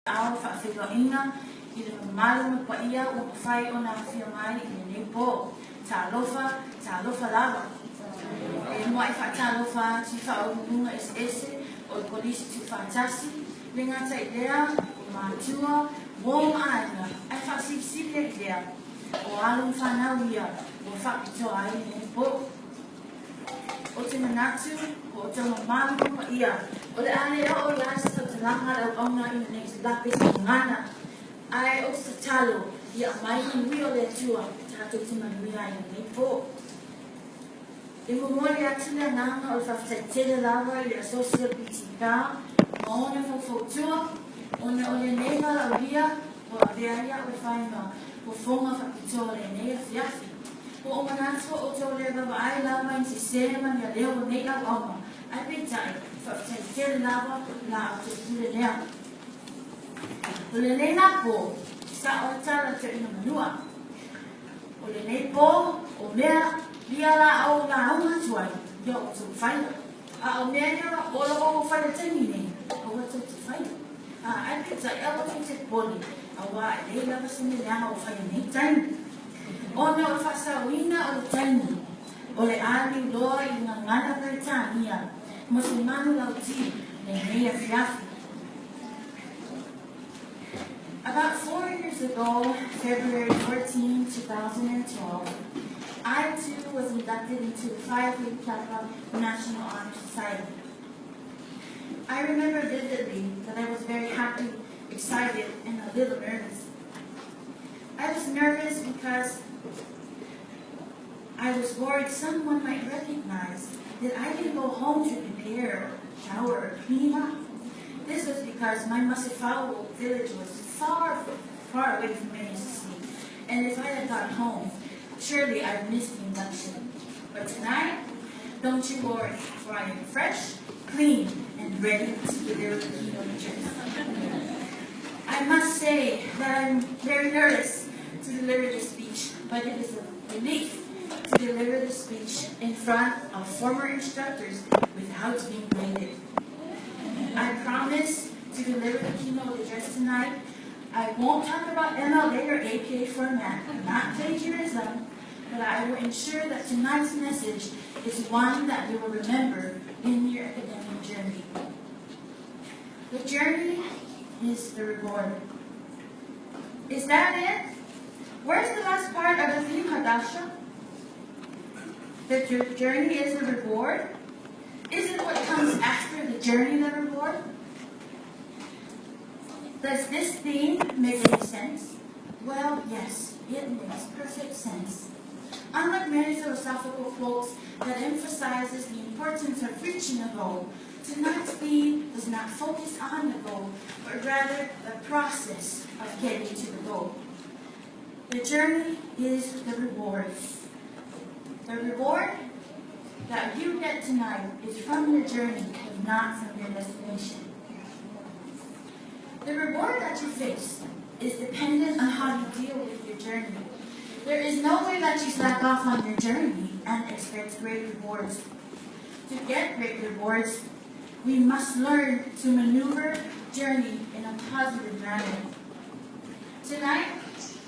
Ao whawhiroina I le mamalama pa ia o mawhai o nga whia mai I le nei po. Tā lofa lava. E mua I wha lofa ti wha o munga ese o I polisi ti whaatasi. Le ngata I lea o mātua wō maana. Ai wha sipsip le lea. O alum whanau ia o whakitoa ai nei po. O te manatu o te mamalama pa ia. O le ale o lasa tau te langa lau auna I nei te lapis o ngana. Ai o te talo I a mai I o le tua tātou te manuia I nei po. E mumori atu le nanga o le whawhaitere lawa I le Associate BTK o ne whawhautua o ne o le neiva la uria o a reaia o le whainga o whonga whakitoa le nei a whiafi. O manatu o tō le rawa ai lawa I te sema ni a leo o nei a wama. Ai peitai whawhaitere lawa la o te pule lea. O le nei nā pō, sa o tala te ina manua. O le nei pō, o mea, lia la au la aunga tuai, ia o tō whaia. A o mea ia o la o whaia tangi nei, o wa tō te whaia. A ai pita ia o te poli, a wā e lei lava sene leanga o whaia nei tangi. O mea o whasawina o le tangi, o le ali loa I ngā ngana Britania, mo se manu lau ti, le nei a whiafi. About 4 years ago, February 14, 2012, I too was inducted into the Phi Kappa National Honor Society. I remember vividly that I was very happy, excited, and a little nervous. I was nervous because I was worried someone might recognize that I didn't go home to prepare, shower, or clean up. This was because my Masifao village was far away from ASCC, and if I had got home, surely I'd missed the induction. But tonight, don't you worry, for I am fresh, clean, and ready to deliver the keynote address. I must say that I'm very nervous to deliver this speech, but it is a relief to deliver the speech in front of former instructors without being graded. I promise to deliver the keynote address tonight. I won't talk about MLA or APA format, not plagiarism, but I will ensure that tonight's message is one that you will remember in your academic journey. The journey is the reward. Is that it? Where's the last part of the theme, Hadasha? The journey is the reward? Isn't what comes after the journey the reward? Does this theme make any sense? Well, yes, it makes perfect sense. Unlike many philosophical quotes that emphasizes the importance of reaching a goal, tonight's theme does not focus on the goal, but rather the process of getting to the goal. The journey is the reward. The reward that you get tonight is from your journey and not from your destination. The reward that you face is dependent on how you deal with your journey. There is no way that you slack off on your journey and expect great rewards. To get great rewards, we must learn to maneuver journey in a positive manner. Tonight,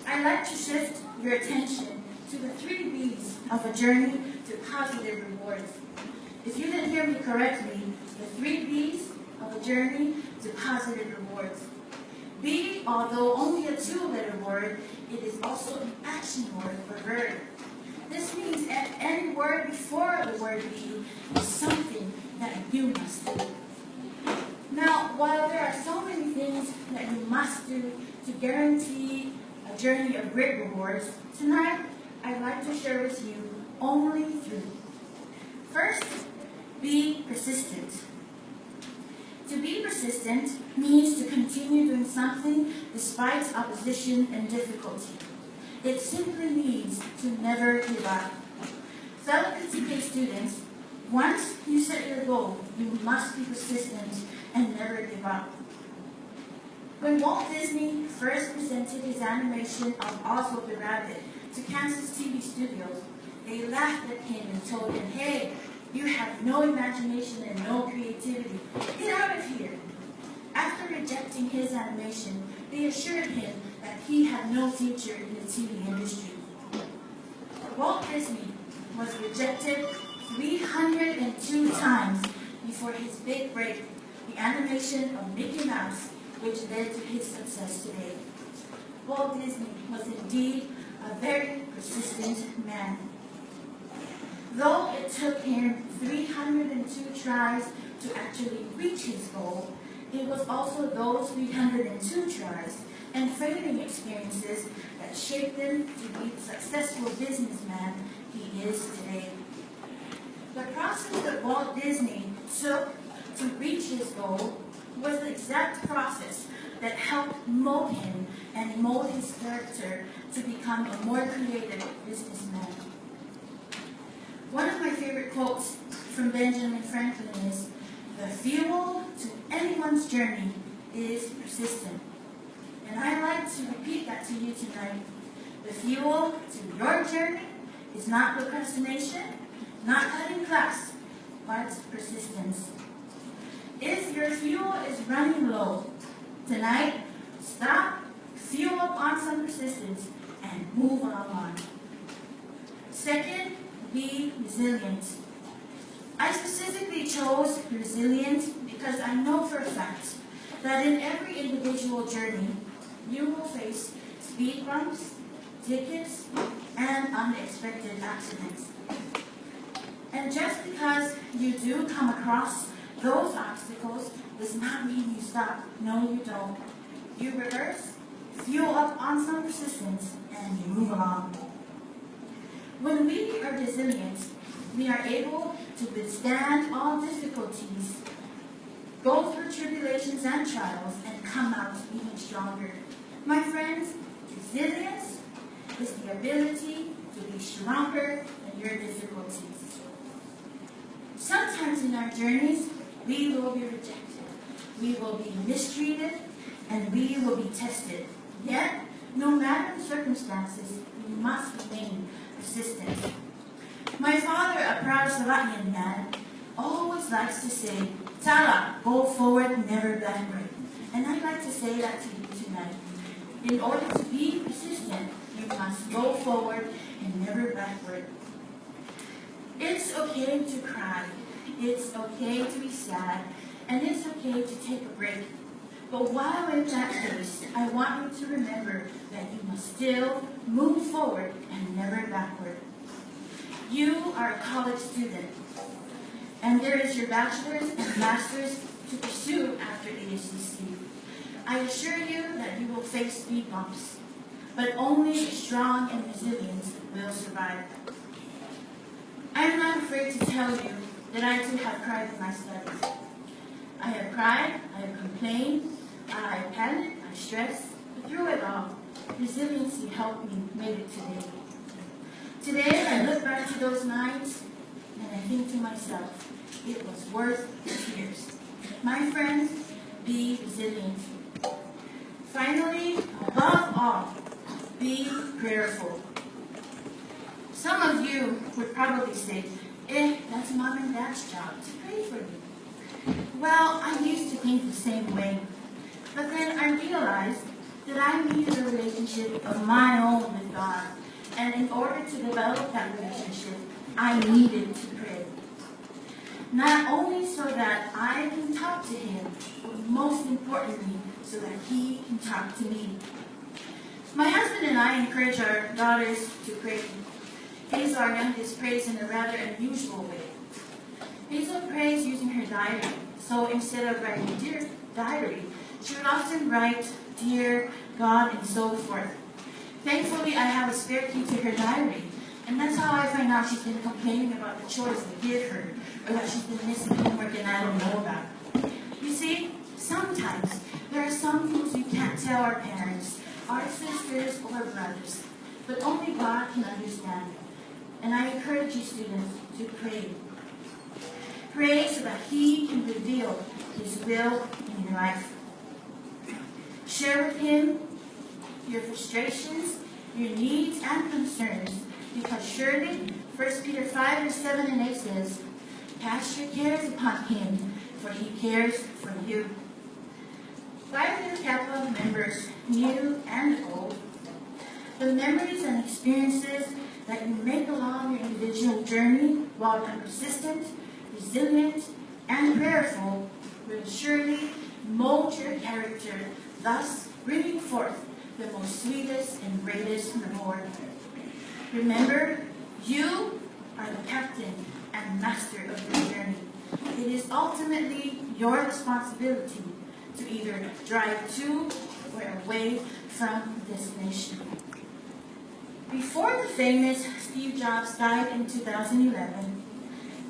I'd like to shift your attention to the 3 B's of a journey to positive rewards. If you didn't hear me correctly, the 3 B's of a journey to positive rewards. B, although only a 2-letter word, it is also an action word for verb. This means that any word before the word be is something that you must do. Now, while there are so many things that you must do to guarantee a journey of great rewards, tonight I'd like to share with you only 3. First, be persistent. To be persistent means to continue doing something despite opposition and difficulty. It simply means to never give up. Fellow PTK students, once you set your goal, you must be persistent and never give up. When Walt Disney first presented his animation of Oswald the Rabbit to Kansas TV studios, they laughed at him and told him, "Hey, you have no imagination and no creativity. Get out of here." After after rejecting his animation, they assured him that he had no future in the TV industry. Walt Disney was rejected 302 times before his big break, the animation of Mickey Mouse, which led to his success today. Walt Disney was indeed a very persistent man. Though it took him 302 tries to actually reach his goal, it was also those 302 tries and failing experiences that shaped him to be the successful businessman he is today. The process that Walt Disney took to reach his goal was the exact process that helped mold him and mold his character to become a more creative businessman. One of my favorite quotes from Benjamin Franklin is, "The fuel to anyone's journey is persistence." And I'd like to repeat that to you tonight. The fuel to your journey is not procrastination, not cutting class, but persistence. If your fuel is running low, tonight, stop, fuel up on some persistence, and move on. Second, be resilient. I specifically chose resilient because I know for a fact that in every individual journey, you will face speed bumps, tickets, and unexpected accidents. And just because you do come across those obstacles does not mean you stop. No, you don't. You reverse, fuel up on some persistence, and you move along. When we are resilient, we are able to withstand all difficulties, go through tribulations and trials, and come out even stronger. My friends, resilience is the ability to be stronger than your difficulties. Sometimes in our journeys, we will be rejected, we will be mistreated, and we will be tested. Yet, no matter the circumstances, we must remain persistent. My father, a proud Slovakian man, always likes to say, "Tala, go forward, never backward." And I'd like to say that to you tonight. In order to be persistent, you must go forward and never backward. It's okay to cry. It's okay to be sad. And it's okay to take a break. But while in that case, I want you to remember that you must still move forward and never backward. You are a college student, and there is your bachelor's and master's to pursue after ASCC. I assure you that you will face speed bumps, but only the strong and resilient will survive. I am not afraid to tell you that I too have cried in my studies. I have cried, I have complained, I have panicked, I stressed, but through it all, resiliency helped me make it today. Today, I look back to those nights, and I think to myself, it was worth the tears. My friends, be resilient. Finally, above all, be prayerful. Some of you would probably say, that's mom and dad's job to pray for you. Well, I used to think the same way. But then I realized that I needed a relationship of my own with God. And in order to develop that relationship, I needed to pray. Not only so that I can talk to Him, but most importantly, so that He can talk to me. My husband and I encourage our daughters to pray. Hazel, our youngest, prays in a rather unusual way. Hazel prays using her diary. So instead of writing "Dear Diary," she would often write "Dear God" and so forth. Thankfully, I have a spare key to her diary. And that's how I find out she's been complaining about the chores they give her, or that she's been missing homework and I don't know about. You see, sometimes there are some things we can't tell our parents, our sisters, or brothers, but only God can understand. And I encourage you students to pray. Pray so that He can reveal His will in your life. Share with Him your frustrations, your needs, and concerns, because surely 1 Peter 5, verse 7 and 8 says, "Cast your cares upon Him, for He cares for you." of members, new and old. The memories and experiences that you make along your individual journey while you're persistent, resilient, and prayerful will surely mold your character, thus bringing forth the most sweetest and greatest reward. Remember, you are the captain and master of your journey. It is ultimately your responsibility to either drive to or away from the destination. Before the famous Steve Jobs died in 2011,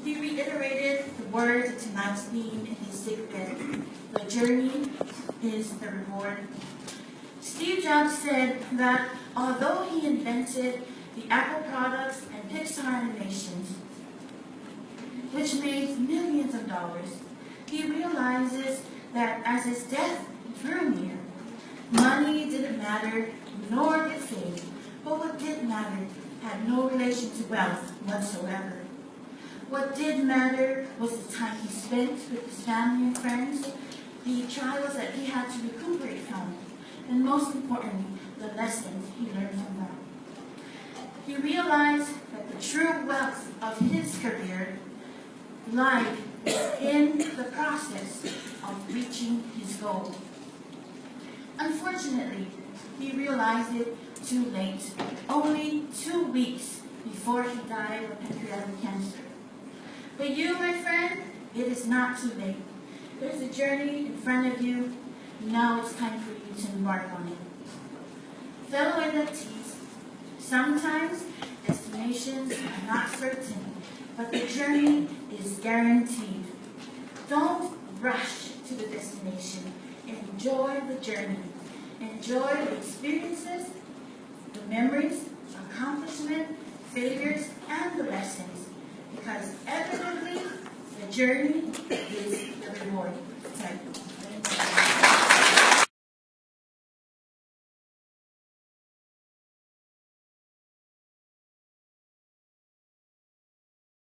he reiterated the words of tonight's theme in his sickbed: "The journey is the reward." Steve Jobs said that although he invented the Apple products and Pixar animations, which made millions of dollars, he realizes that as his death drew near, money didn't matter, nor did fame, but what did matter had no relation to wealth whatsoever. What did matter was the time he spent with his family and friends, the trials that he had to recuperate from, and most importantly, the lessons he learned from them. He realized that the true wealth of his career lied in the process of reaching his goal. Unfortunately, he realized it too late, only 2 weeks before he died of pancreatic cancer. But you, my friend, it is not too late. There's a journey in front of you. Now it's time for you to embark on it. Fellow inductees, sometimes destinations are not certain, but the journey is guaranteed. Don't rush to the destination. Enjoy the journey. Enjoy the experiences, the memories, accomplishments, failures, and the lessons. Because evidently, the journey is the reward. Thank you.